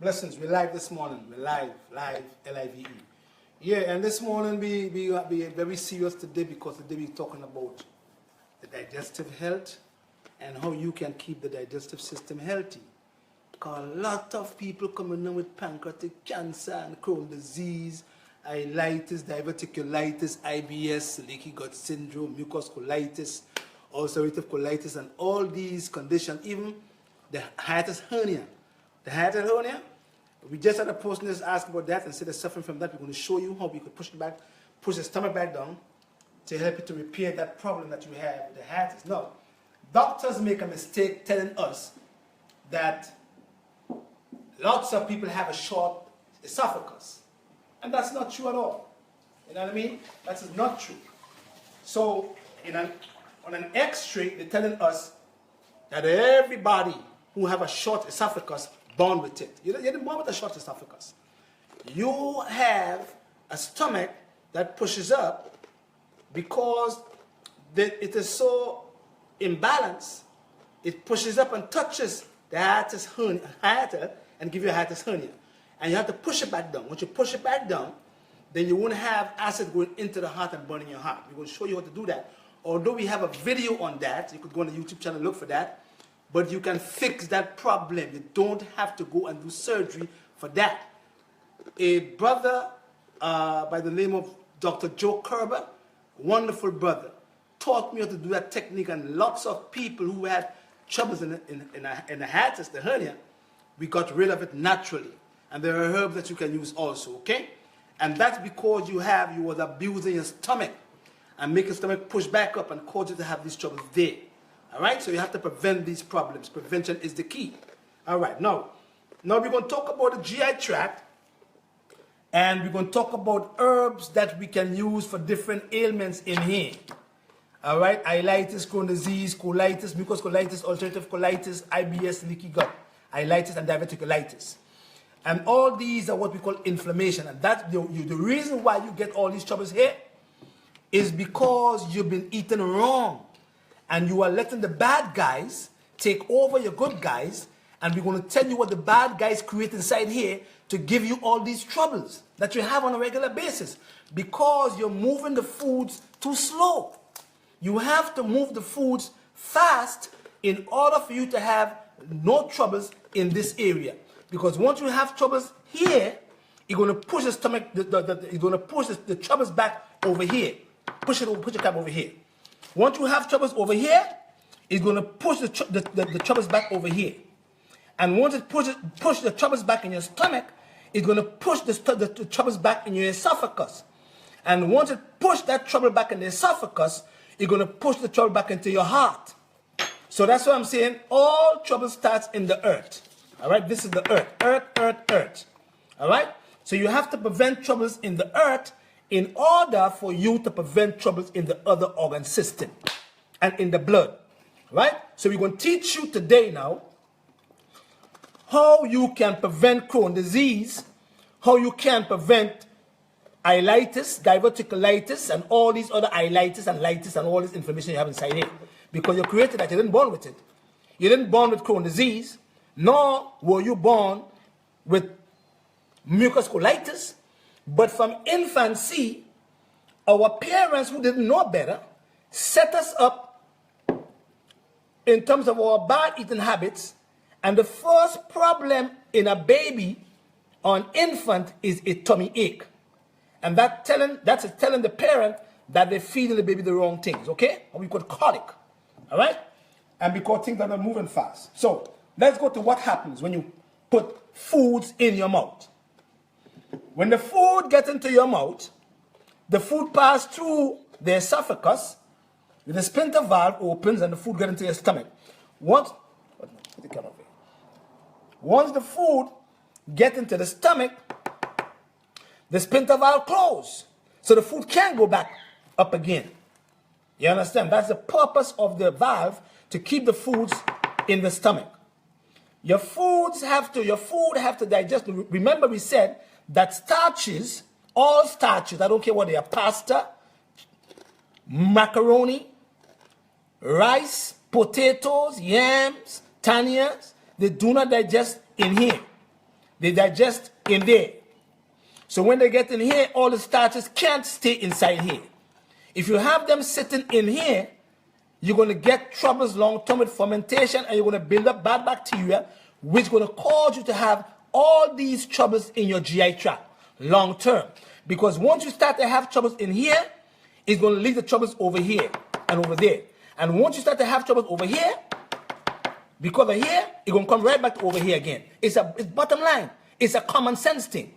Blessings. We're live this morning. We're live, Live. Yeah, and this morning we are very serious today because today we're talking about the digestive health and how you can keep the digestive system healthy. Because a lot of people coming in with pancreatic cancer and Crohn's disease, ileitis, diverticulitis, IBS, leaky gut syndrome, mucus colitis, ulcerative colitis, and all these conditions, even the hiatus hernia. The hiatus hernia, we just had a person just ask about that. Instead of suffering from that, we're going to show you how we could push it back, push the stomach back down to help you to repair that problem that you have with the hiatus. Now, doctors make a mistake telling us that lots of people have a short esophagus. And that's not true at all. You know what I mean? That is not true. So, on an X-ray, they're telling us that everybody who have a short esophagus born with it. You didn't born with a short esophagus. You have a stomach that pushes up because it is so imbalanced. It pushes up and touches the hiatus and give you a hiatus hernia. And you have to push it back down. Once you push it back down, then you won't have acid going into the heart and burning your heart. We're going to show you how to do that. Although we have a video on that, you could go on the YouTube channel and look for that. But you can fix that problem. You don't have to go and do surgery for that. A brother by the name of Dr. Joe Kerber, wonderful brother, taught me how to do that technique, and lots of people who had troubles in the hiatus, the hernia, we got rid of it naturally. And there are herbs that you can use also, okay? And that's because you was abusing your stomach and make your stomach push back up and cause you to have these troubles there. All right, so you have to prevent these problems. Prevention is the key. All right, now we're going to talk about the GI tract, and we're going to talk about herbs that we can use for different ailments in here. All right, ileitis, Crohn's disease, colitis, mucus colitis, ulcerative colitis, IBS, leaky gut, ileitis, and diverticulitis. And all these are what we call inflammation. And that's the reason why you get all these troubles here is because you've been eating wrong. And you are letting the bad guys take over your good guys, and we're going to tell you what the bad guys create inside here to give you all these troubles that you have on a regular basis because you're moving the foods too slow. You have to move the foods fast in order for you to have no troubles in this area. Because once you have troubles here, you're going to push the stomach, you're going to push the troubles back over here. Push your cap over here. Once you have troubles over here, it's going to push the troubles back over here. And once it push the troubles back in your stomach, it's going to push the troubles back in your esophagus. And once it push that trouble back in the esophagus, it's going to push the trouble back into your heart. So that's why I'm saying all trouble starts in the earth. All right, this is the earth. All right, so you have to prevent troubles in the earth in order for you to prevent troubles in the other organ system and in the blood, right? So we're going to teach you today now how you can prevent Crohn's disease, how you can prevent ileitis, diverticulitis, and all these other ileitis and litis and all this inflammation you have inside here. Because you're created that, you didn't born with it. You didn't born with Crohn's disease, nor were you born with mucus colitis. But from infancy, our parents who didn't know better set us up in terms of our bad eating habits. And the first problem in a baby or an infant is a tummy ache. And that's telling the parent that they're feeding the baby the wrong things, okay? Or we call colic, all right? And because things are not moving fast. So let's go to what happens when you put foods in your mouth. When the food gets into your mouth, the food passes through the esophagus, the sphincter valve opens and the food gets into your stomach. Once the food gets into the stomach, the sphincter valve closes. So the food can't go back up again. You understand? That's the purpose of the valve, to keep the foods in the stomach. Your food have to digest. Remember we said that starches, all starches, I don't care what they are, pasta, macaroni, rice, potatoes, yams, tanias, they do not digest in here. They digest in there. So when they get in here, all the starches can't stay inside here. If you have them sitting in here, you're going to get troubles long-term with fermentation, and you're going to build up bad bacteria, which is going to cause you to have all these troubles in your GI tract long-term. Because once you start to have troubles in here, it's going to lead to troubles over here and over there. And once you start to have troubles over here, because of here, it's going to come right back to over here again. It's bottom line. It's a common sense thing.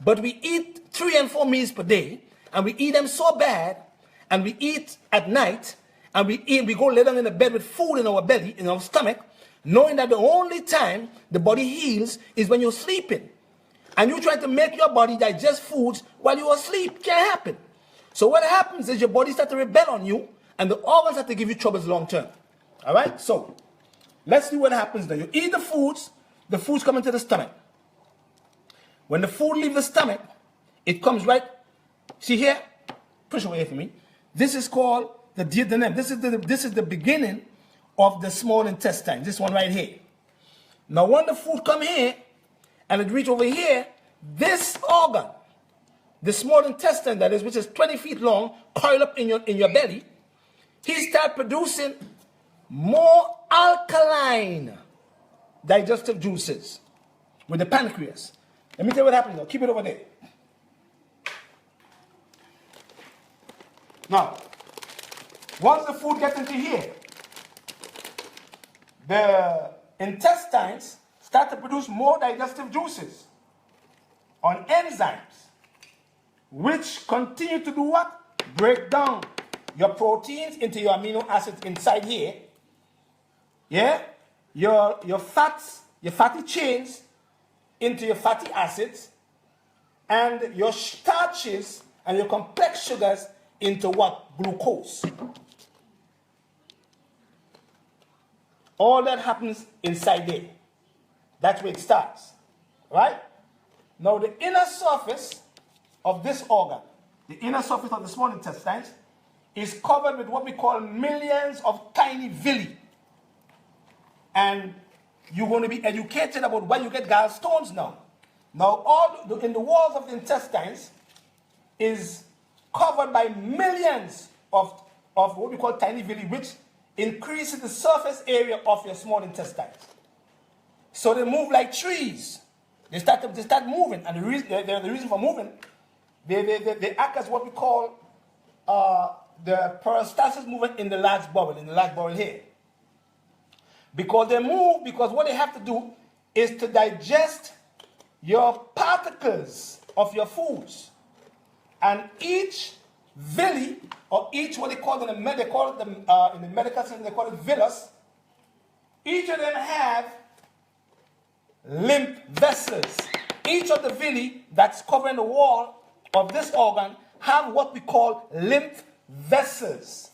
But we eat 3 and 4 meals per day, and we eat them so bad, and we eat at night, and we go lay down in the bed with food in our belly, in our stomach, knowing that the only time the body heals is when you're sleeping. And you try to make your body digest foods while you're asleep. Can't happen. So what happens is your body starts to rebel on you, and the organs have to give you troubles long term. All right? So let's see what happens now. You eat the foods come into the stomach. When the food leaves the stomach, it comes right, see here? Push away from me. This is called the duodenum. This is the beginning of the small intestine. This one right here. Now when the food come here, and it reach over here, this organ, the small intestine that is, which is 20 feet long, coiled up in your belly, he start producing more alkaline digestive juices with the pancreas. Let me tell you what happens now. Keep it over there. Now, once the food gets into here, the intestines start to produce more digestive juices on enzymes, which continue to do what? Break down your proteins into your amino acids inside here. Yeah? Your fats, your fatty chains into your fatty acids, and your starches and your complex sugars into what? Glucose. All that happens inside there. That's where it starts. Right? Now the inner surface of this organ, the inner surface of the small intestines, is covered with what we call millions of tiny villi. And you're going to be educated about why you get gallstones now. Now, in the walls of the intestines is covered by millions of what we call tiny villi, which increases the surface area of your small intestines. So they move like trees. They start moving, and the reason for moving, they act as what we call the peristalsis movement in the large bowel here. Because they move, because what they have to do is to digest your particles of your foods. And each villi, or each what they call in the medical sense, they call it villus, each of them have lymph vessels. Each of the villi that's covering the wall of this organ have what we call lymph vessels,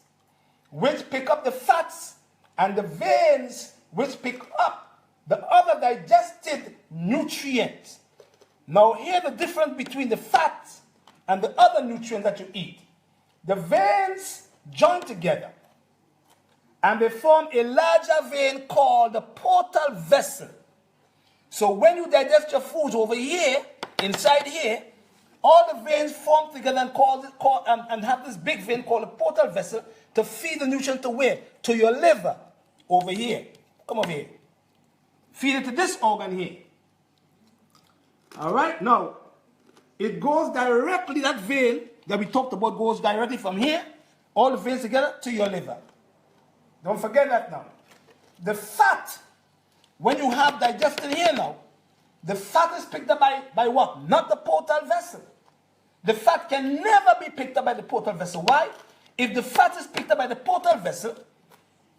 which pick up the fats, and the veins which pick up the other digested nutrients. Now here's the difference between the fats and the other nutrients that you eat. The veins join together, and they form a larger vein called the portal vessel. So when you digest your foods over here, inside here, all the veins form together and have this big vein called the portal vessel to feed the nutrient to where? To your liver. Over here. Come over here. Feed it to this organ here. Alright? Now, it goes directly, that vein that we talked about goes directly from here, all the veins together, to your liver. Don't forget that now. The fat, when you have digestion here now, the fat is picked up by what? Not the portal vessel. The fat can never be picked up by the portal vessel. Why? If the fat is picked up by the portal vessel,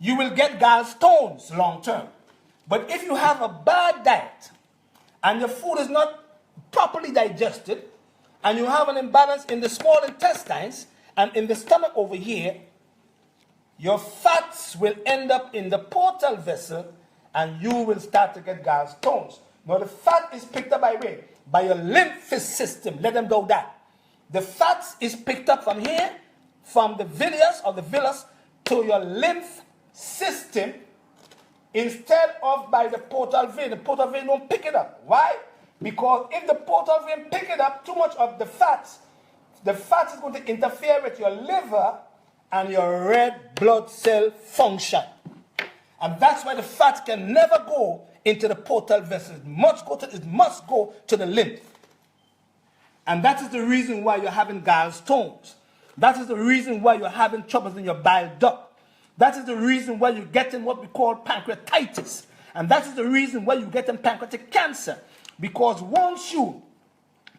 you will get gallstones long term. But if you have a bad diet and your food is not properly digested and you have an imbalance in the small intestines and in the stomach over here, your fats will end up in the portal vessel and you will start to get gallstones. Now the fat is picked up by where? By your lymph system. Let them know that. The fat is picked up from here, from the villus or the villus to your lymph system, instead of by the portal vein. The portal vein won't pick it up. Why? Because if the portal vein pick it up too much of the fat is going to interfere with your liver and your red blood cell function. And that's why the fat can never go into the portal vessel. It must go to the lymph. And that is the reason why you're having gallstones. That is the reason why you're having troubles in your bile duct. That is the reason why you're getting what we call pancreatitis. And that is the reason why you're getting pancreatic cancer. Because once you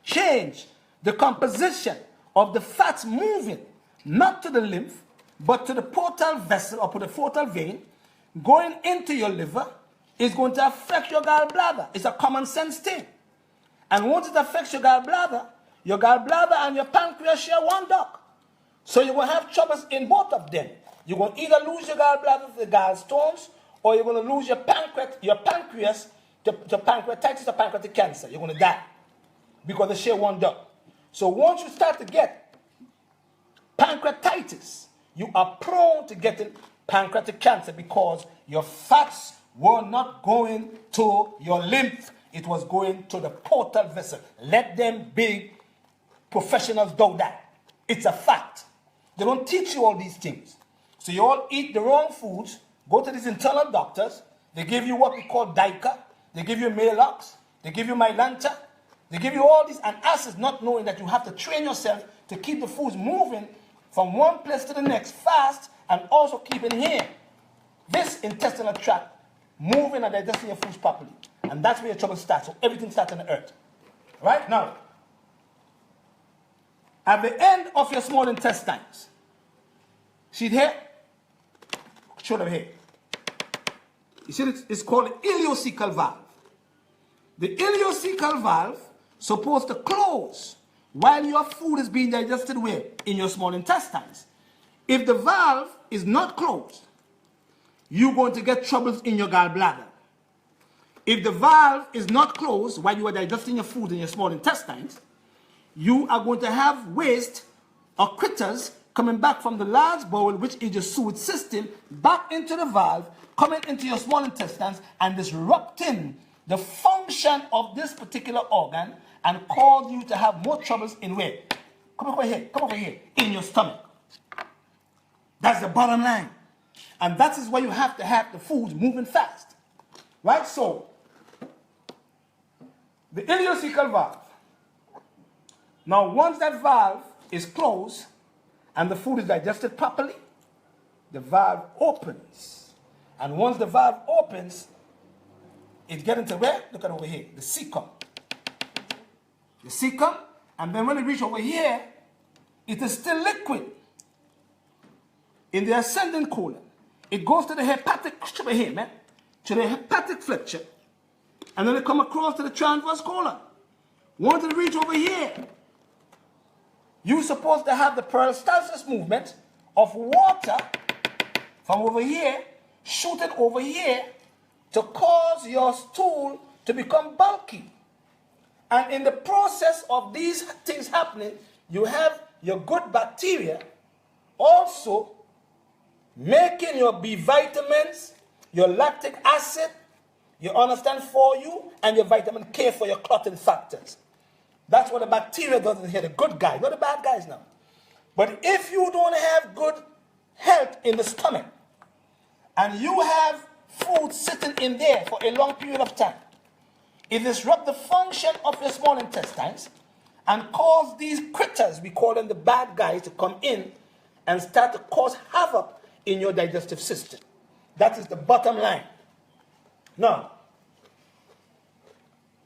change the composition of the fats moving, not to the lymph, but to the portal vessel or to the portal vein, going into your liver, is going to affect your gallbladder. It's a common sense thing. And once it affects your gallbladder and your pancreas share one duct. So you're going to have troubles in both of them. You're going to either lose your gallbladder to the gallstones, or you're going to lose your pancreas to pancreatitis or pancreatic cancer. You're going to die because they share one duct. So once you start to get pancreatitis, you are prone to getting pancreatic cancer because your fats were not going to your lymph. It was going to the portal vessel. Let them big professionals do that. It's a fact. They don't teach you all these things. So you all eat the wrong foods, go to these internal doctors, they give you what we call Dica, they give you Maalox, they give you Mylanta, they give you all these antacids, not knowing that you have to train yourself to keep the foods moving from one place to the next fast, and also keeping here this intestinal tract moving and digesting your foods properly. And that's where your trouble starts. So everything starts on the earth. Right? Now, at the end of your small intestines, see it here? Show them here. You see it's called the ileocecal valve. The ileocecal valve is supposed to close while your food is being digested where? In your small intestines. If the valve is not closed, you're going to get troubles in your gallbladder. If the valve is not closed while you are digesting your food in your small intestines, you are going to have waste or critters coming back from the large bowel, which is your sewage system, back into the valve, coming into your small intestines and disrupting the function of this particular organ and cause you to have more troubles in where? Come over here, in your stomach. That's the bottom line. And that is why you have to have the foods moving fast. Right? So, the ileocecal valve. Now, once that valve is closed and the food is digested properly, the valve opens. And once the valve opens, it gets into where? Look at over here, the cecum. The cecum, and then when it reaches over here, it is still liquid. In the ascending colon, it goes to the hepatic, over here, man, to the hepatic flexure, and then it come across to the transverse colon. Once it reach over here, you're supposed to have the peristalsis movement of water from over here, shooting over here to cause your stool to become bulky. And in the process of these things happening, you have your good bacteria also making your B vitamins, your lactic acid, you understand, for you, and your vitamin K for your clotting factors. That's what the bacteria does in here, the good guys, not the bad guys now. But if you don't have good health in the stomach, and you have food sitting in there for a long period of time, it disrupts the function of your small intestines and cause these critters, we call them the bad guys, to come in and start to cause havoc in your digestive system. That is the bottom line. Now,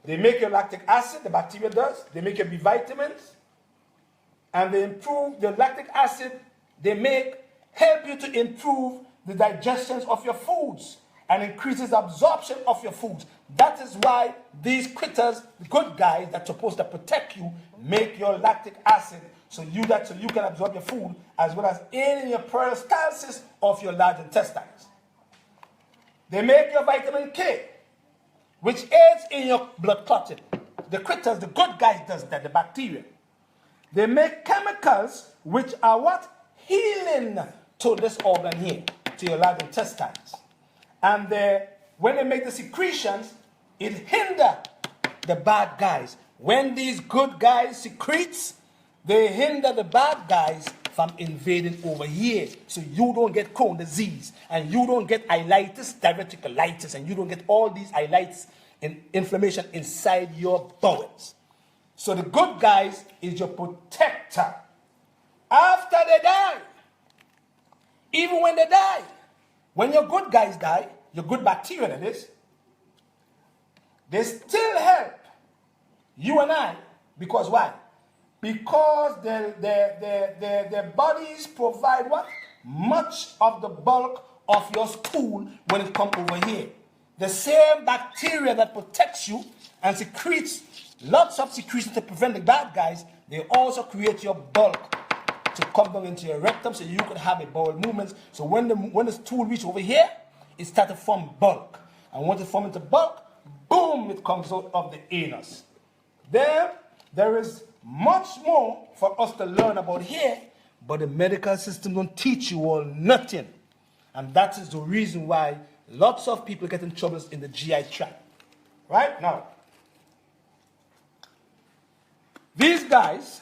they make your lactic acid, the bacteria does. They make your B vitamins. And they improve the lactic acid. They help you to improve the digestions of your foods and increases absorption of your foods. That is why these critters, the good guys that's supposed to protect you, make your lactic acid so you can absorb your food, as well as aid in your peristalsis of your large intestines. They make your vitamin K, which aids in your blood clotting. The critters, the good guys does that, the bacteria. They make chemicals which are what? Healing to this organ here, to your large intestines. And when they make the secretions, it hinders the bad guys. When these good guys secretes, they hinder the bad guys from invading over here. So you don't get Crohn's disease, and you don't get ileitis, diverticulitis, and you don't get all these ileitis and inflammation inside your bowels. So the good guys is your protector. After they die, even when they die, when your good guys die, your good bacteria that is, they still help you and I. Because why? Because their bodies provide what? Much of the bulk of your stool when it comes over here. The same bacteria that protects you and secretes lots of secretions to prevent the bad guys, they also create your bulk to come down into your rectum so you can have a bowel movement. So when the stool reaches over here, it starts to form bulk. And once it forms into bulk, boom, it comes out of the anus. There is much more for us to learn about here, but the medical system don't teach you all nothing. And that is the reason why lots of people get in troubles in the GI tract. Right? Now, these guys,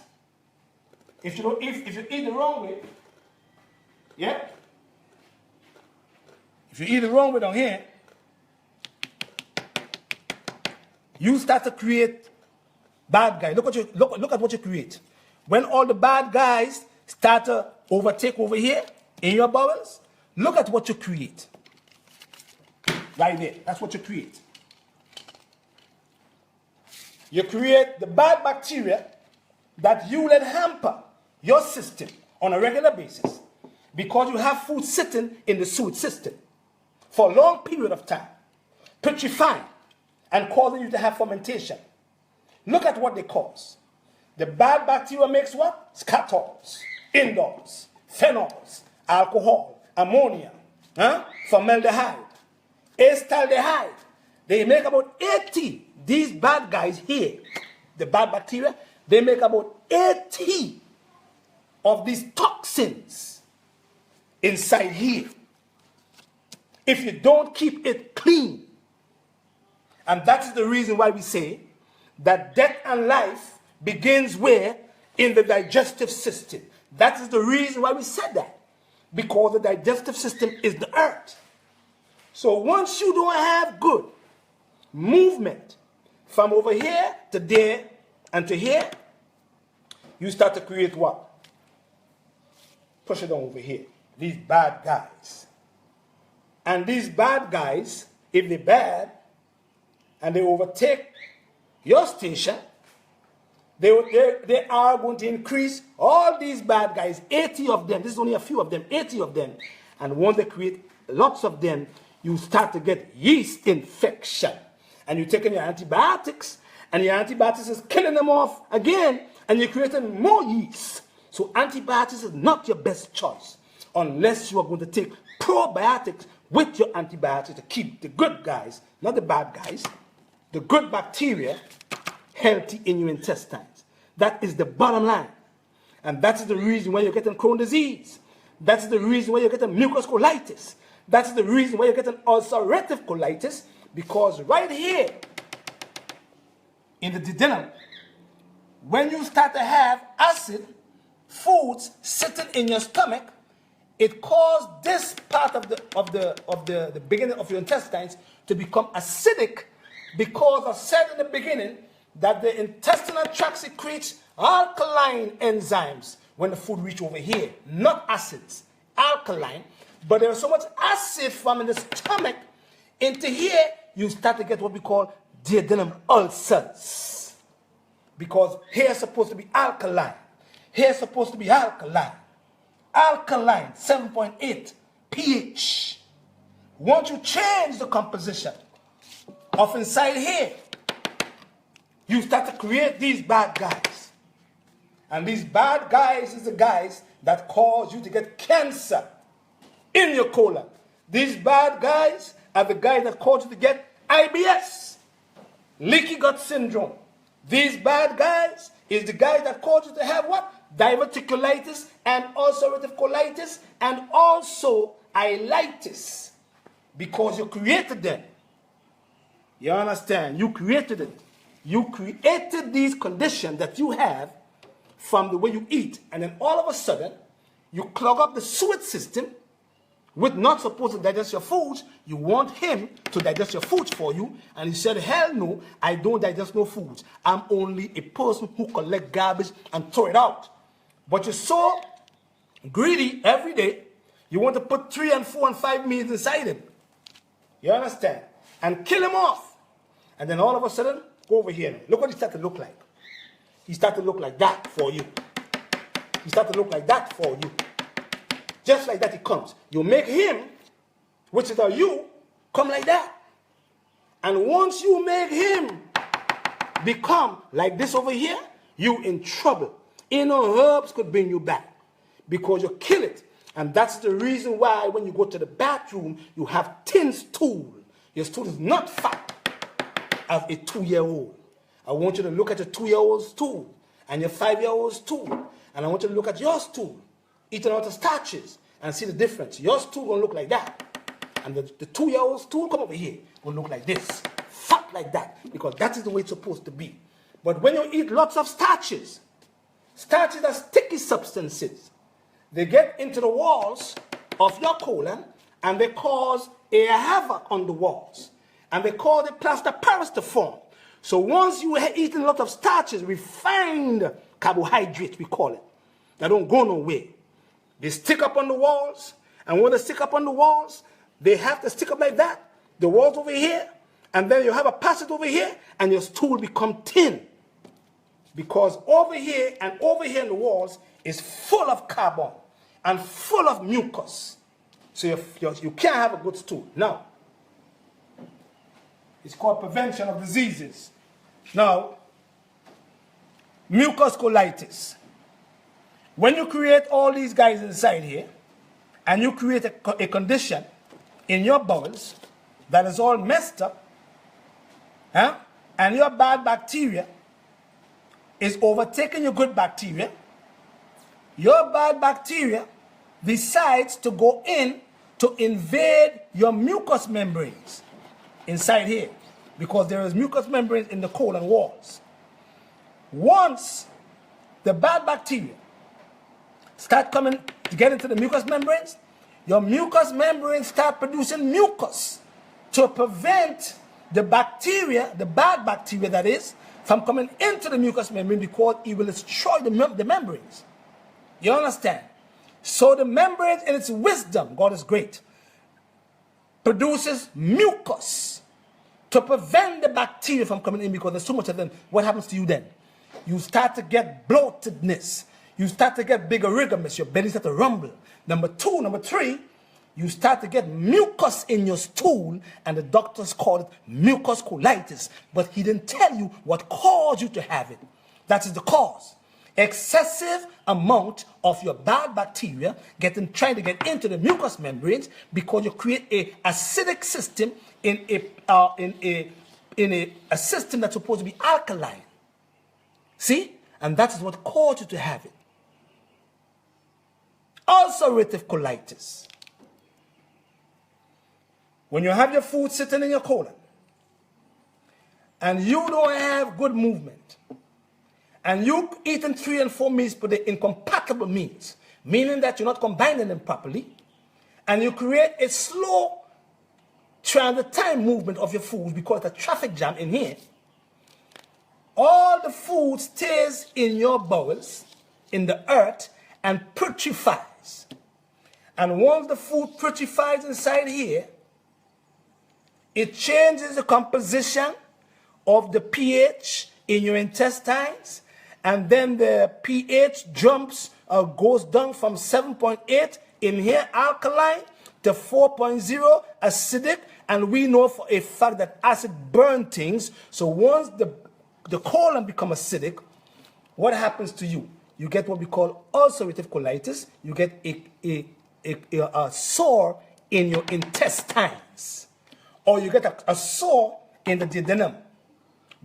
if you eat the wrong way, yeah? If you eat the wrong way down here, you start to create bad guys. Look at what you create. When all the bad guys start to overtake over here in your bowels, look at what you create. Right there. That's what you create. You create the bad bacteria that you let hamper your system on a regular basis because you have food sitting in the sewage system for a long period of time, putrefying and causing you to have fermentation. Look at what they cause. The bad bacteria makes what? Scatols, indols, phenols, alcohol, ammonia, formaldehyde, acetaldehyde. They make about 80. These bad guys here, the bad bacteria, they make about 80 of these toxins inside here. If you don't keep it clean. And that is the reason why we say that death and life begins where? In the digestive system. That is the reason why we said that. Because the digestive system is the earth. So once you don't have good movement from over here to there and to here, you start to create what? Push it on over here. These bad guys. And these bad guys, if they're bad and they overtake your station, they are going to increase all these bad guys, 80 of them. This is only a few of them, 80 of them. And once they create lots of them, you start to get yeast infection. And you're taking your antibiotics, and your antibiotics is killing them off again, and you're creating more yeast. So antibiotics is not your best choice unless you are going to take probiotics with your antibiotics to keep the good guys, not the bad guys, the good bacteria healthy in your intestines. That is the bottom line. And that's the reason why you're getting Crohn's disease. That's the reason why you're getting mucus colitis. That's the reason why you're getting ulcerative colitis, because right here in the duodenum, when you start to have acid foods sitting in your stomach, it causes this part of the beginning of your intestines to become acidic, because I said in the beginning that the intestinal tract secretes alkaline enzymes when the food reaches over here, not acids, alkaline. But there's so much acid from the stomach into here, you start to get what we call duodenum ulcers. Because here is supposed to be alkaline. Here is supposed to be alkaline. Alkaline, 7.8 pH. Once you change the composition of inside here, you start to create these bad guys. And these bad guys is the guys that cause you to get cancer in your colon. These bad guys are the guys that cause you to get IBS, leaky gut syndrome. These bad guys is the guys that cause you to have what? Diverticulitis and ulcerative colitis and also ileitis, because you created them. You understand? You created it. You created these conditions that you have from the way you eat. And then all of a sudden, you clog up the sewage system with not supposed to digest your foods. You want him to digest your foods for you. And he said, hell no, I don't digest no foods. I'm only a person who collect garbage and throw it out. But you're so greedy every day, you want to put 3 and 4 and 5 meals inside him. You understand? And kill him off. And then all of a sudden, go over here. Look what he started to look like. He started to look like that for you. He started to look like that for you. Just like that he comes. You make him, which is you, come like that. And once you make him become like this over here, you in trouble. Herbs could bring you back because you kill it. And that's the reason why when you go to the bathroom, you have thin stool. Your stool is not fat as a 2-year-old. I want you to look at your 2-year-old stool and your 5-year-old stool. And I want you to look at your stool, eating out of starches, and see the difference. Your stool gonna look like that. And the 2-year-old stool, come over here, gonna look like this. Fat like that. Because that is the way it's supposed to be. But when you eat lots of starches are sticky substances. They get into the walls of your colon and they cause a havoc on the walls. And they cause the plaster Paris to form. So once you have eaten a lot of starches, refined carbohydrates, we call it, that don't go nowhere. They stick up on the walls. And when they stick up on the walls, they have to stick up like that. The walls over here. And then you have a passage over here. And your stool become thin. Because over here and over here in the walls is full of carbon and full of mucus. So you can't have a good stool. Now, it's called prevention of diseases. Now, mucus colitis. When you create all these guys inside here, and you create a condition in your bowels that is all messed up, and your bad bacteria is overtaking your good bacteria, your bad bacteria decides to go in to invade your mucous membranes inside here, because there is mucous membranes in the colon walls. Once the bad bacteria start coming to get into the mucous membranes, your mucous membranes start producing mucus to prevent the bacteria, the bad bacteria that is, from coming into the mucous membrane, because it will destroy the membranes. You understand? So the membrane, in its wisdom, God is great, produces mucus to prevent the bacteria from coming in, because there's so much of them. What happens to you then? You start to get bloatedness. You start to get bigger rigorous. Your belly starts to rumble. Number 3, you start to get mucus in your stool, and the doctors call it mucus colitis. But he didn't tell you what caused you to have it. That is the cause. Excessive amount of your bad bacteria trying to get into the mucous membranes, because you create a acidic system in a system that's supposed to be alkaline. See? And that is what caused you to have it. Ulcerative colitis. When you have your food sitting in your colon, and you don't have good movement, and you're eating 3 and 4 meals per day, incompatible meals, meaning that you're not combining them properly, and you create a slow transit time movement of your food because it's a traffic jam in here, all the food stays in your bowels, in the earth, and putrefies. And once the food putrefies inside here, it changes the composition of the pH in your intestines, and then the pH jumps or goes down from 7.8 in here alkaline to 4.0 acidic, and we know for a fact that acid burns things. So once the colon becomes acidic, what happens to you? You get what we call ulcerative colitis. You get a sore in your intestines, or you get a sore in the duodenum,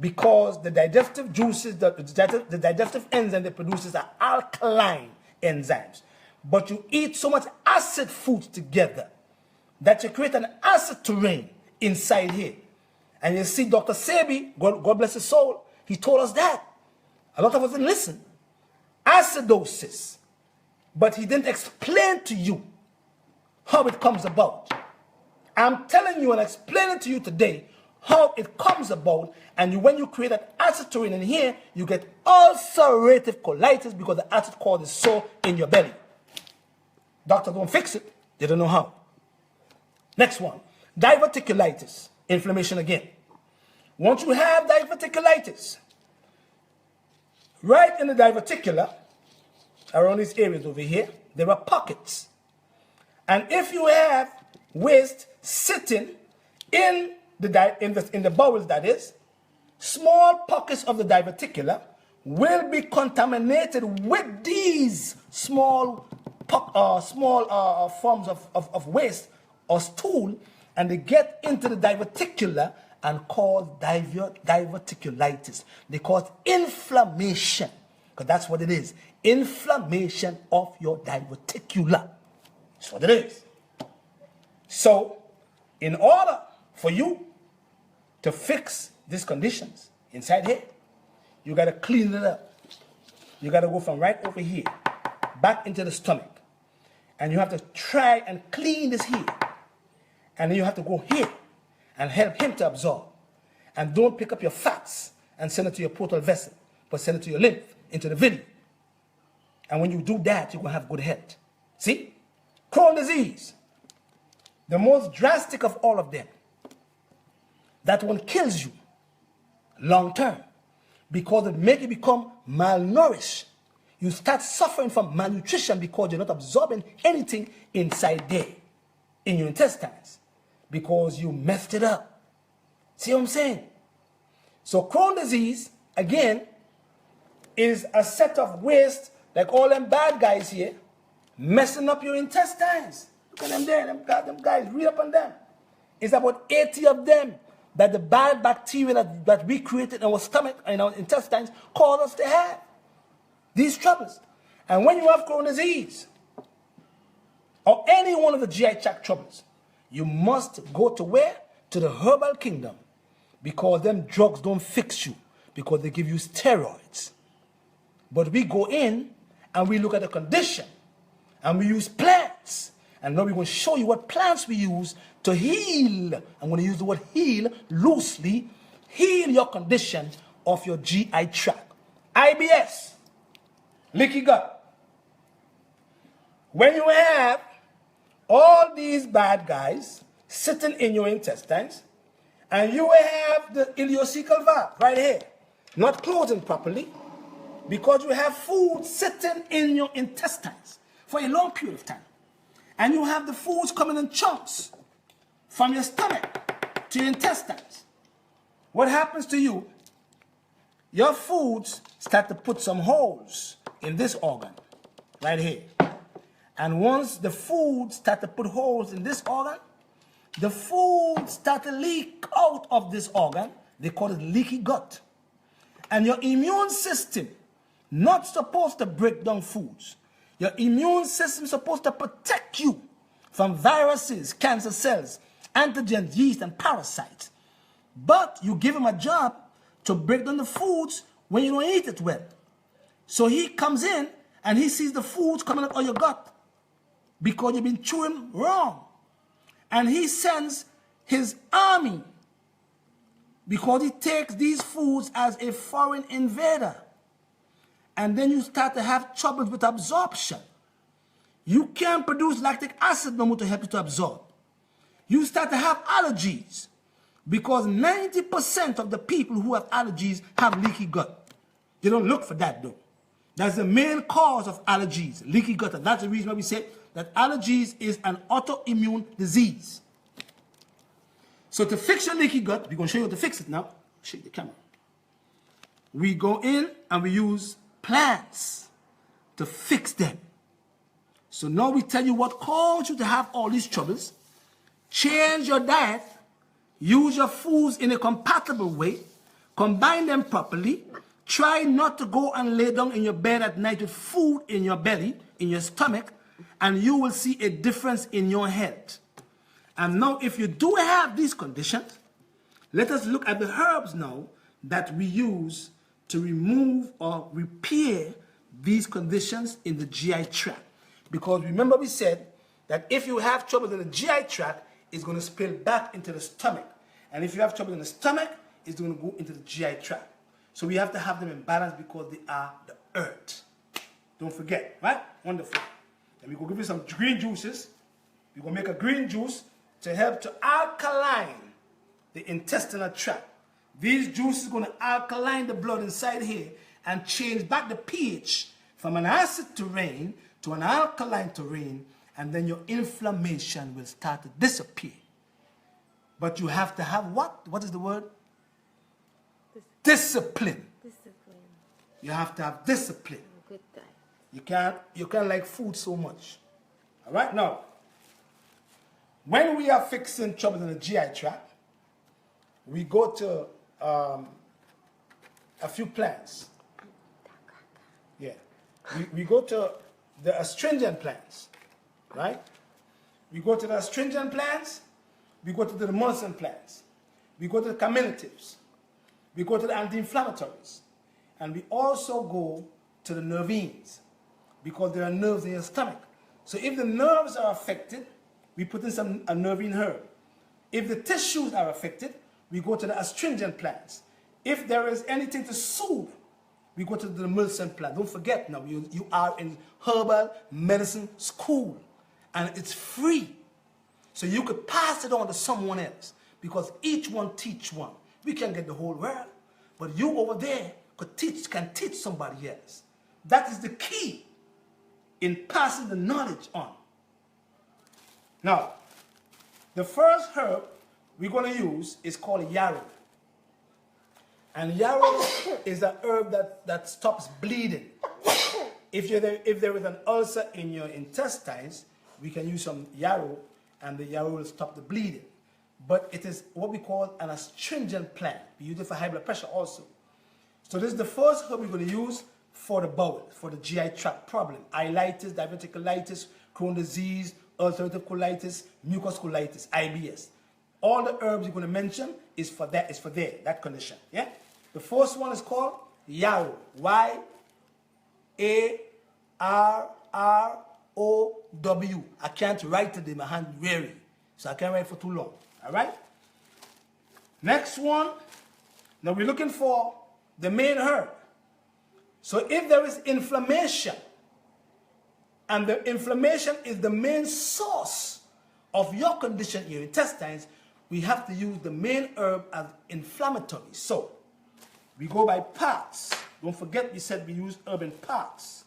because the digestive juices, the digestive enzyme they produces are alkaline enzymes. But you eat so much acid foods together that you create an acid terrain inside here. And you see Dr. Sebi, God bless his soul, He told us that. A lot of us didn't listen. Acidosis. But he didn't explain to you how it comes about. I'm telling you and explaining to you today how it comes about, and when you create an acetoin in here, you get ulcerative colitis because the acid core is so in your belly. Doctors don't fix it. They don't know how. Next one. Diverticulitis. Inflammation again. Once you have diverticulitis, right in the diverticula, around these areas over here, there are pockets. And if you have waste sitting in the bowels, that is, small pockets of the diverticula will be contaminated with these small forms of waste or stool, and they get into the diverticula and cause diverticulitis. They cause inflammation, because that's what it is. Inflammation of your diverticula. That's what it is. So, in order for you to fix these conditions inside here, you got to clean it up. You got to go from right over here back into the stomach. And you have to try and clean this here. And then you have to go here and help him to absorb. And don't pick up your fats and send it to your portal vessel, but send it to your lymph, into the vein. And when you do that, you're going to have good health. See? Crohn's disease. The most drastic of all of them. That one kills you long term because it makes you become malnourished. You start suffering from malnutrition because you're not absorbing anything inside there, in your intestines, because you messed it up. See what I'm saying? So Crohn's disease, again, is a set of waste, like all them bad guys here, messing up your intestines. Look at them there, them guys, read up on them. It's about 80 of them that the bad bacteria that we created in our stomach and our intestines cause us to have these troubles. And when you have Crohn's disease, or any one of the GI tract troubles, you must go to where? To the herbal kingdom, because them drugs don't fix you, because they give you steroids. But we go in and we look at the condition, and we use plants. And now we're going to show you what plants we use to heal. I'm going to use the word heal loosely. Heal your condition of your GI tract. IBS, leaky gut. When you have all these bad guys sitting in your intestines, and you have the ileocecal valve right here, not closing properly, because you have food sitting in your intestines for a long period of time. And you have the foods coming in chunks from your stomach to your intestines. What happens to you? Your foods start to put some holes in this organ, right here. And once the foods start to put holes in this organ, the foods start to leak out of this organ. They call it leaky gut. And your immune system, not supposed to break down foods. Your immune system is supposed to protect you from viruses, cancer cells, antigens, yeast, and parasites. But you give him a job to break down the foods when you don't eat it well. So he comes in and he sees the foods coming out of your gut because you've been chewing wrong. And he sends his army because he takes these foods as a foreign invader. And then you start to have troubles with absorption. You can't produce lactic acid no more to help you to absorb. You start to have allergies because 90% of the people who have allergies have leaky gut. You don't look for that though. That's the main cause of allergies, leaky gut. And that's the reason why we say that allergies is an autoimmune disease. So to fix your leaky gut, we're going to show you how to fix it now. Shake the camera. We go in and we use plants to fix them. So now we tell you what caused you to have all these troubles. Change your diet. Use your foods in a compatible way. Combine them properly. Try not to go and lay down in your bed at night with food in your belly, in your stomach, and you will see a difference in your health. And now if you do have these conditions, let us look at the herbs now that we use to remove or repair these conditions in the GI tract. Because remember we said that if you have trouble in the GI tract, it's going to spill back into the stomach. And if you have trouble in the stomach, it's going to go into the GI tract. So we have to have them in balance because they are the earth. Don't forget, right? Wonderful. And we're going to give you some green juices. We're going to make a green juice to help to alkaline the intestinal tract. These juices are going to alkaline the blood inside here and change back the pH from an acid terrain to an alkaline terrain, and then your inflammation will start to disappear. But you have to have what? What is the word? Discipline. Discipline. You have to have discipline. Good diet. You can't like food so much. All right? Now, when we are fixing trouble in the GI tract, we go to a few plants. Yeah. We go to the astringent plants, right? We go to the astringent plants, we go to the emulsant plants, we go to the carminatives, we go to the anti-inflammatories, and we also go to the nervines, because there are nerves in your stomach. So if the nerves are affected, we put in a nervine herb. If the tissues are affected, we go to the astringent plants. If there is anything to soothe, we go to the emulsant plant. Don't forget now, you are in herbal medicine school, and it's free. So you could pass it on to someone else, because each one teach one. We can't get the whole world, but you over there can teach somebody else. That is the key in passing the knowledge on. Now, the first herb we're going to use is called yarrow. And yarrow is an herb that stops bleeding. If there is an ulcer in your intestines, we can use some yarrow, and the yarrow will stop the bleeding. But it is what we call an astringent plant. We use it for high blood pressure also. So this is the first herb we're going to use for the bowel, for the GI tract problem. Ileitis, diverticulitis, Crohn's disease, ulcerative colitis, mucus colitis, IBS. All the herbs you're going to mention is for that condition. Yeah? The first one is called yarrow. Y-A-R-R-O-W. I can't write it in my hand weary, so I can't write for too long. All right? Next one. Now we're looking for the main herb. So if there is inflammation, and the inflammation is the main source of your condition in your intestines, we have to use the main herb as inflammatory. So we go by parts. Don't forget we said we use herb in parts.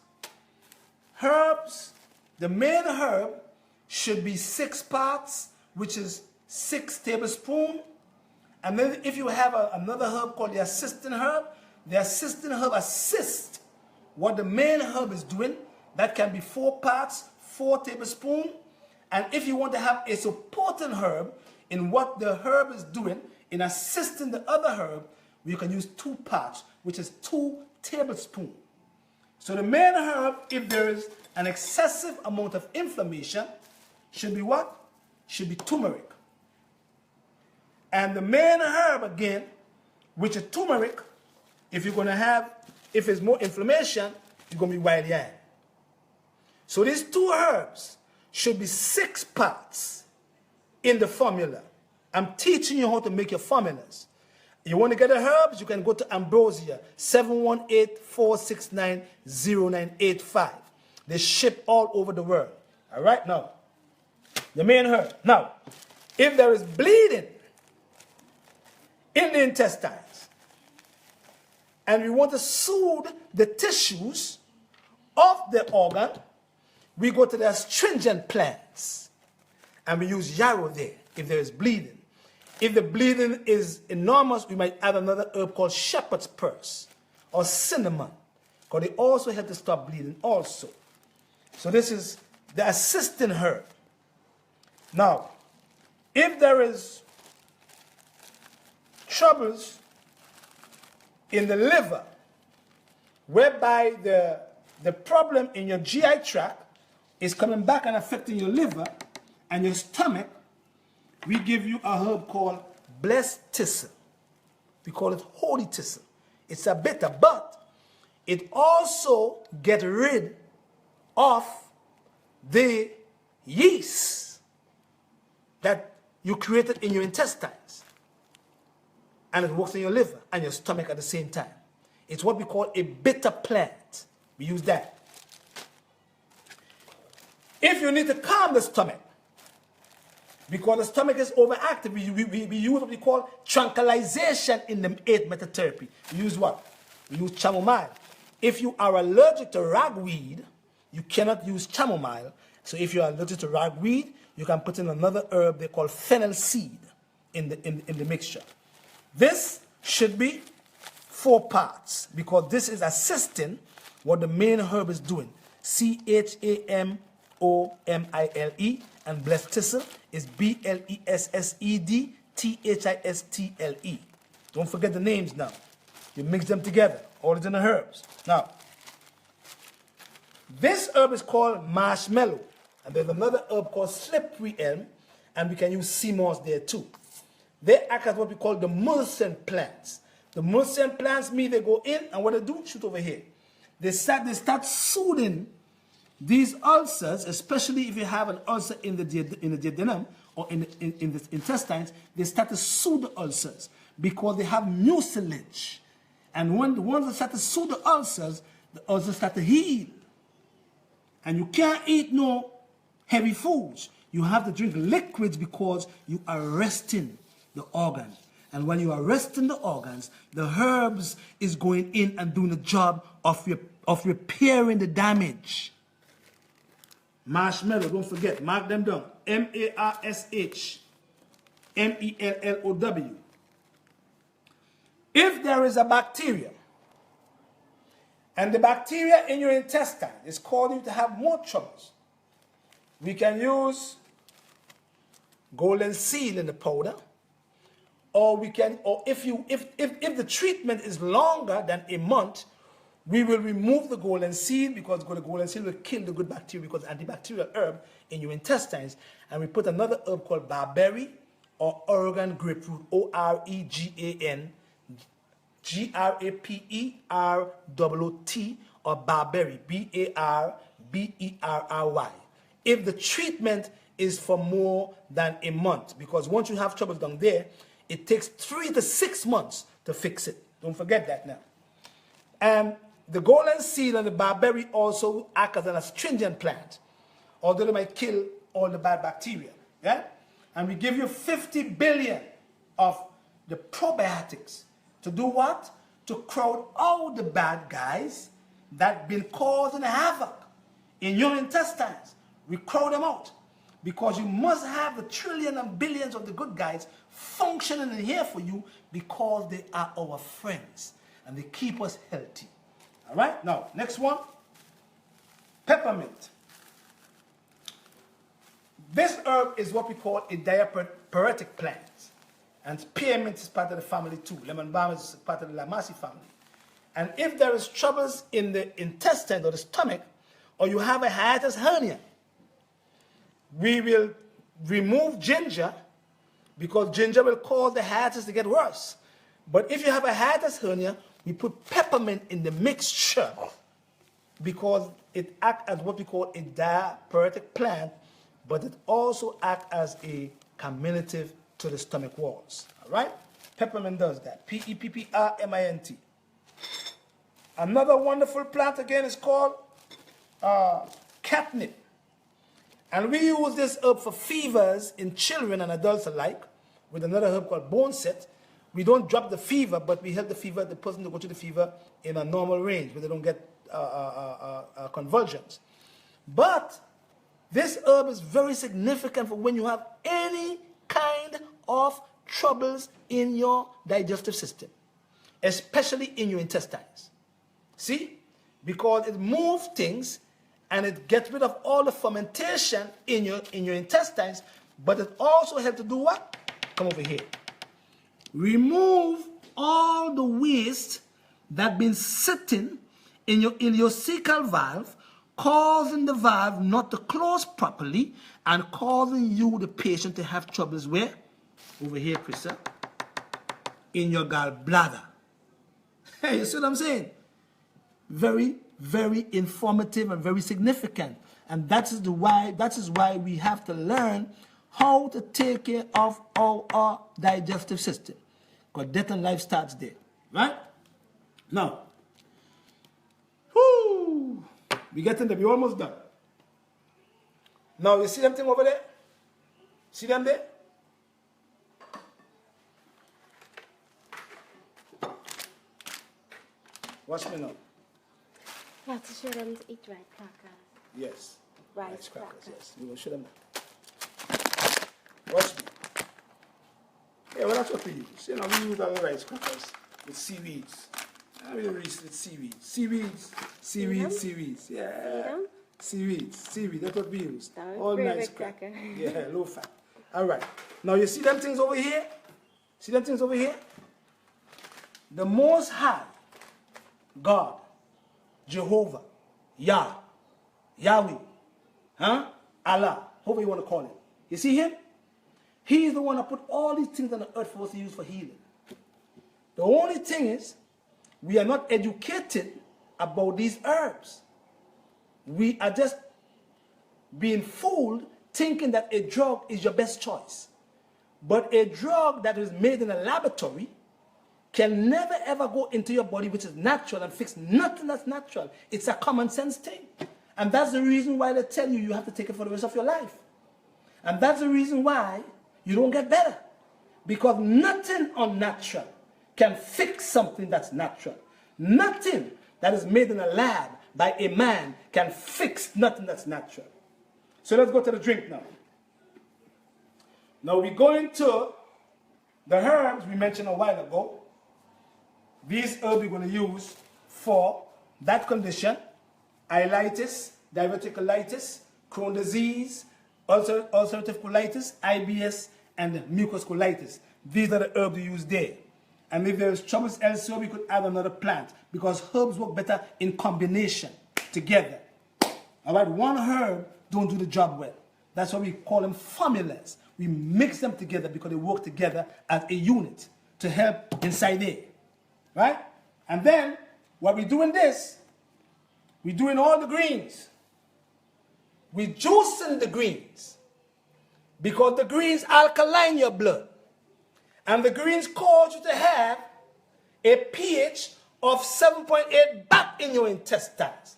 Herbs, the main herb should be 6 parts, which is 6 tablespoons. And then if you have another herb called the assistant herb assists what the main herb is doing. That can be 4 parts, 4 tablespoons. And if you want to have a supporting herb in what the herb is doing, in assisting the other herb, we can use 2 parts, which is 2 tablespoons. So the main herb, if there is an excessive amount of inflammation, should be what? Should be turmeric. And the main herb again, which is turmeric, if it's more inflammation, it's going to be wild yarn. So these 2 herbs should be 6 parts in the formula. I'm teaching you how to make your formulas. You want to get the herbs, you can go to Ambrosia, 718-469-0985. They ship all over the world. All right, now, the main herb. Now, if there is bleeding in the intestines, and we want to soothe the tissues of the organ, we go to the astringent plants, and we use yarrow there if there is bleeding. If the bleeding is enormous, we might add another herb called shepherd's purse or cinnamon, because they also help to stop bleeding also. So this is the assisting herb. Now, if there is troubles in the liver, whereby the problem in your GI tract is coming back and affecting your liver and your stomach, we give you a herb called blessed thistle. We call it holy thistle. It's a bitter, but it also gets rid of the yeast that you created in your intestines. And it works in your liver and your stomach at the same time. It's what we call a bitter plant. We use that. If you need to calm the stomach, because the stomach is overactive, we use what we call tranquilization in the 8-method therapy. We use what? We use chamomile. If you are allergic to ragweed, you cannot use chamomile. So if you are allergic to ragweed, you can put in another herb they call fennel seed in the mixture. This should be 4 parts because this is assisting what the main herb is doing. CHAMOMILE, and blessed thistle is BLESSEDTHISTLE. Don't forget the names now. You mix them together, all the herbs. Now, this herb is called marshmallow, and there's another herb called slippery elm, and we can use sea moss there too. They act as what we call the Mulson plants. The Mulson plants mean they go in, and what they do, shoot over here. They start soothing these ulcers, especially if you have an ulcer in the duodenum or in the intestines. They start to soothe the ulcers because they have mucilage. And when the ones that start to soothe the ulcers start to heal. And you can't eat no heavy foods. You have to drink liquids because you are resting the organs. And when you are resting the organs, the herbs is going in and doing the job of repairing the damage. Marshmallow, don't forget, mark them down. MARSHMELLOW. If there is a bacteria, and the bacteria in your intestine is causing you to have more troubles, we can use golden seal in the powder, or if the treatment is longer than a month, we will remove the golden seal because the golden seal will kill the good bacteria because antibacterial herb in your intestines. And we put another herb called barberry or Oregon grapefruit, OREGAN, GRAPEROOT, or barberry, BARBERRY. If the treatment is for more than a month, because once you have trouble down there, it takes 3 to 6 months to fix it. Don't forget that now. And the golden seal and the barberry also act as an astringent plant, although they might kill all the bad bacteria. Yeah? And we give you 50 billion of the probiotics to do what? To crowd out the bad guys that been causing havoc in your intestines. We crowd them out because you must have the trillion and billions of the good guys functioning in here for you because they are our friends and they keep us healthy. All right, now, next one, peppermint. This herb is what we call a diaphoretic plant. And spearmint is part of the family too. Lemon balm is part of the Lamacy family. And if there is troubles in the intestine or the stomach, or you have a hiatus hernia, we will remove ginger because ginger will cause the hiatus to get worse. But if you have a hiatus hernia, we put peppermint in the mixture because it acts as what we call a diaphoretic plant, but it also acts as a carminative to the stomach walls. All right? Peppermint does that. PEPPRMINT. Another wonderful plant again is called catnip. And we use this herb for fevers in children and adults alike with another herb called bone set. We don't drop the fever, but we help the person to go to the fever in a normal range where they don't get convulsions. But this herb is very significant for when you have any kind of troubles in your digestive system, especially in your intestines. See? Because it moves things and it gets rid of all the fermentation in your intestines, but it also helps to do what? Come over here. Remove all the waste that been sitting in your ileocecal valve, causing the valve not to close properly and causing you, the patient, to have troubles where? Over here, Krista. In your gallbladder. Hey, you see what I'm saying? Very, very informative and very significant. And that is why we have to learn how to take care of our digestive system. Because death and life starts there. Right? Now, we getting there. We're almost done. Now, you see them thing over there? See them there? Watch me now. You have to show them to eat rice crackers. Yes. Rice crackers, crackers. yes. We will show them that. Watch me. Yeah, well, that's what we use. You know, we use our rice crackers with seaweeds. We use with seaweeds. Seaweeds. Yeah. Seaweed. That's what we use. All nice cracker. Yeah, low fat. All right. Now, you see them things over here? See them things over here? The Most High, God, Jehovah, Yahweh, Allah, however you want to call him. You see him? He is the one that put all these things on the earth for us to use for healing. The only thing is, we are not educated about these herbs. We are just being fooled thinking that a drug is your best choice. But a drug that is made in a laboratory can never ever go into your body, which is natural, and fix nothing that's natural. It's a common sense thing. And that's the reason why they tell you have to take it for the rest of your life. And that's the reason why you don't get better. Because nothing unnatural can fix something that's natural. Nothing that is made in a lab by a man can fix nothing that's natural. So let's go to the drink now. Now we're going to the herbs we mentioned a while ago. These herbs we're going to use for that condition: ileitis, diverticulitis, Crohn's disease, ulcerative colitis, IBS, and mucous colitis. These are the herbs we use there. And if there's troubles elsewhere, we could add another plant, because herbs work better in combination, together. All right, one herb don't do the job well. That's why we call them formulas. We mix them together because they work together as a unit to help inside there. Right? And then, while we're doing this, we're doing all the greens. We're juicing the greens, because the greens alkaline your blood. And the greens cause you to have a pH of 7.8 back in your intestines.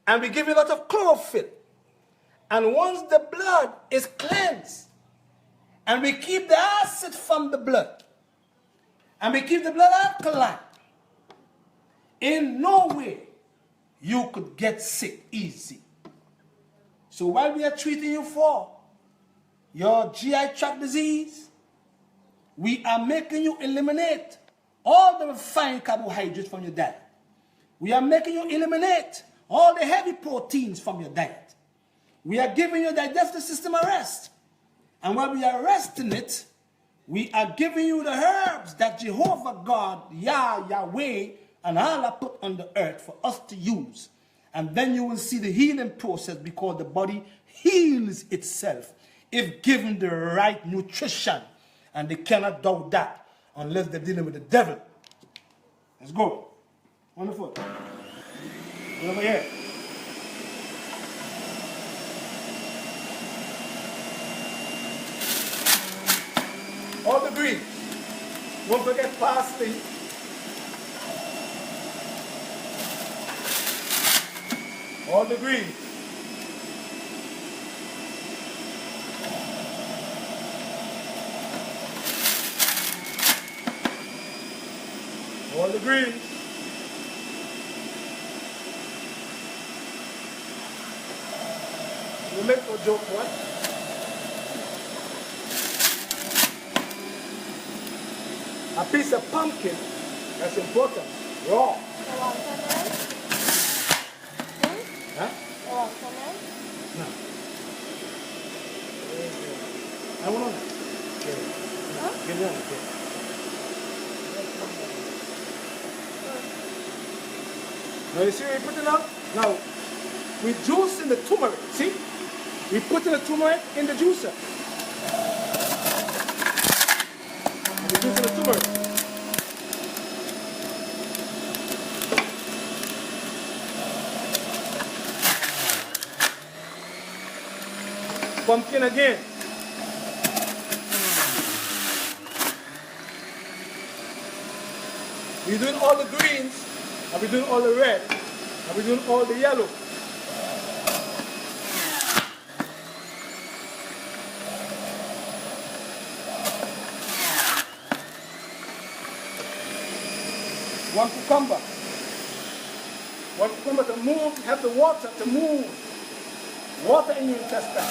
And we give you a lot of chlorophyll. And once the blood is cleansed, and we keep the acid from the blood, and we keep the blood alkaline, in no way you could get sick easy. So while we are treating you for your GI tract disease, we are making you eliminate all the refined carbohydrates from your diet. We are making you eliminate all the heavy proteins from your diet. We are giving your digestive system a rest. And while we are resting it, we are giving you the herbs that Jehovah God, Yahweh, and Allah put on the earth for us to use. And then you will see the healing process, because the body heals itself if given the right nutrition. And they cannot doubt that unless they're dealing with the devil. Let's go. Wonderful. Go over here. All the greens. Don't forget parsley. All the greens. All the greens. You make a joke, what? A piece of pumpkin, that's important, raw. Huh? No. I want to. Give me one. Now you see what we put it up? Now, we juice in the turmeric, see? We put the turmeric in the juicer. We juice in the turmeric. Pumpkin again. We're doing all the greens, and we're doing all the red, and we're doing all the yellow. One cucumber. One cucumber to move, have the water to move. Water in your intestine.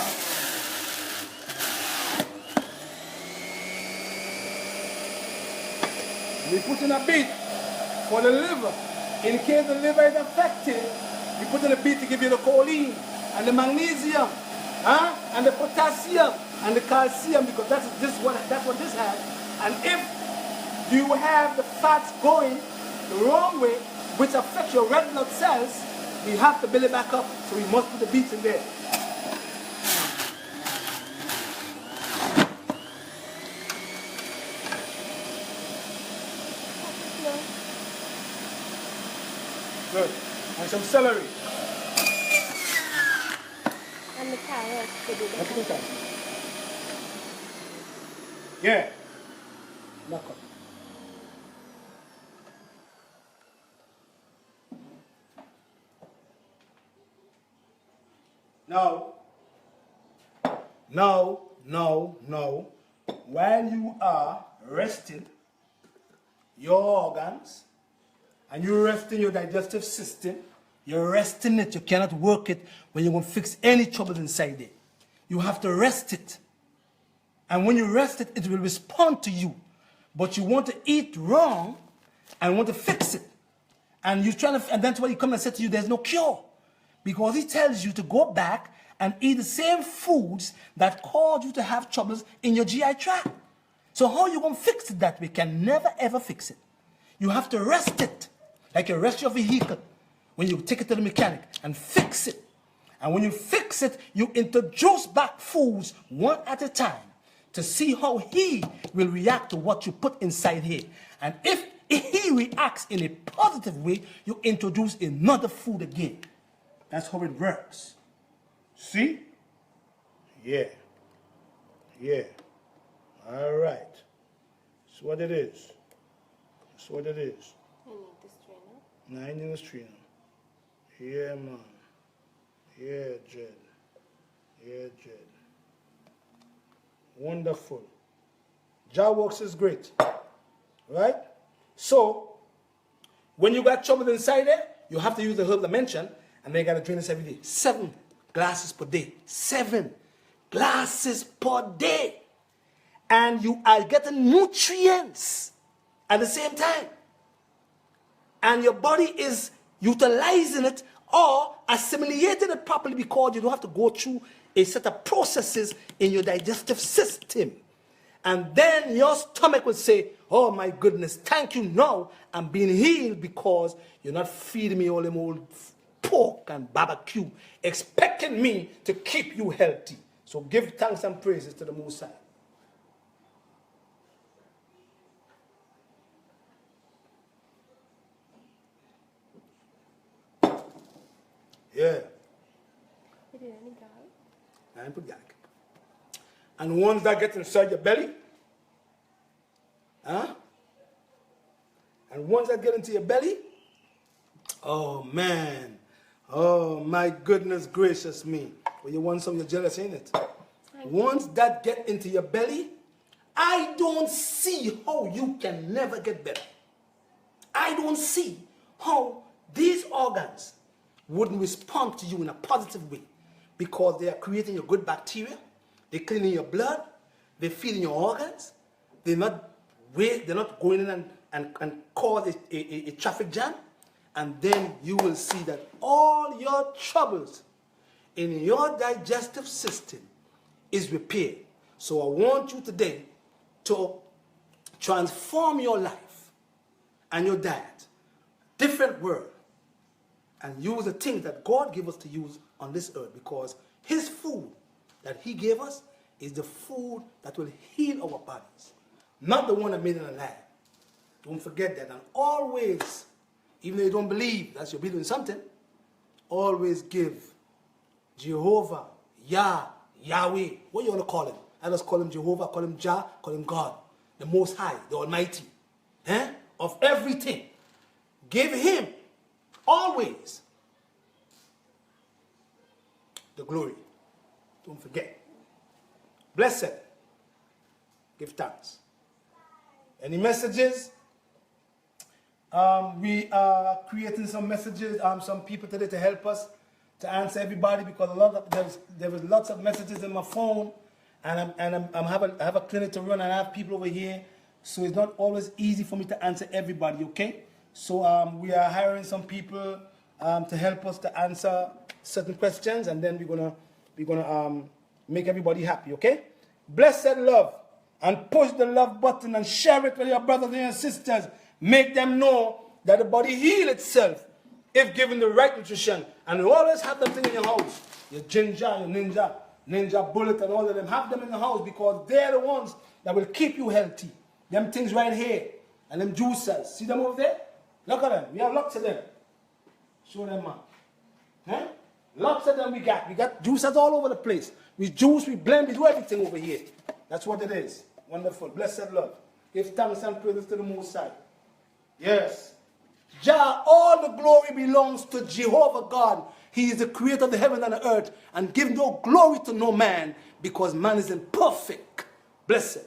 We put in a beet for the liver. In case the liver is affected, we put in a beet to give you the choline and the magnesium, and the potassium and the calcium, because that's what this has. And if you have the fats going the wrong way, which affects your red blood cells, we have to build it back up. So we must put the beets in there. Good. And some celery. And the carrot. Let's put that. Yeah. Knock up. No. While you are resting your organs and you're resting your digestive system, you're resting it. You cannot work it when you're going to fix any troubles inside it. You have to rest it. And when you rest it, it will respond to you. But you want to eat wrong and want to fix it. And that's why he comes and says to you, there's no cure. Because he tells you to go back and eat the same foods that caused you to have troubles in your GI tract. So how are you going to fix it that way? Can never ever fix it. You have to rest it, like you rest your vehicle when you take it to the mechanic and fix it. And when you fix it, you introduce back foods one at a time to see how he will react to what you put inside here. And if he reacts in a positive way, you introduce another food again. That's how it works. See? Yeah. All right. That's what it is. I need this trainer. I need this trainer. Yeah, man. Yeah, Jed. Wonderful. Jaw works is great. Right? So, when you got trouble inside there, you have to use the herb I mentioned, and then you got to drink this every day. 7 glasses per day. 7 glasses per day. And you are getting nutrients at the same time. And your body is utilizing it or assimilating it properly because you don't have to go through a set of processes in your digestive system. And then your stomach will say, oh my goodness, thank you, now I'm being healed because you're not feeding me all them old pork and barbecue, expecting me to keep you healthy. So give thanks and praises to the Most High. Yeah. You did any garlic? I didn't put garlic. And once that gets inside your belly, and once that gets into your belly, oh man, oh my goodness gracious me. Well, you want some, you're jealous, ain't it? Once that gets into your belly, I don't see how you can never get better. I don't see how these organs wouldn't respond to you in a positive way because they are creating your good bacteria, they're cleaning your blood, they're feeding your organs, they're not going in and cause a traffic jam, and then you will see that all your troubles in your digestive system is repaired. So I want you today to transform your life and your diet, different world, and use the things that God gave us to use on this earth, because his food that he gave us is the food that will heal our bodies, not the one that made it alive. Don't forget that. And always, even though you don't believe that you're believing something, always give Jehovah, Yahweh. What you want to call him? I just call him Jehovah, call him Jah, call him God. The Most High, the Almighty. Of everything. Give him always the glory. Don't forget. Blessed. Give thanks. Any messages? We are creating some messages, some people today to help us to answer everybody, because there was lots of messages in my phone, and I have a clinic to run, and I have people over here, so it's not always easy for me to answer everybody. Okay, so we are hiring some people to help us to answer certain questions, and then we're gonna make everybody happy. Okay, blessed love, and push the love button and share it with your brothers and your sisters. Make them know that the body heals itself if given the right nutrition. And you always have that thing in your house. Your ginger, your ninja bullet, and all of them. Have them in the house, because they're the ones that will keep you healthy. Them things right here. And them juicers. See them over there? Look at them. We have lots of them. Show them, man. Lots of them we got. We got juicers all over the place. We juice, we blend, we do everything over here. That's what it is. Wonderful. Blessed love. Give thanks and praises to the Most High. Yes. Jah, all the glory belongs to Jehovah God. He is the creator of the heaven and the earth, and give no glory to no man, because man is imperfect. Blessed.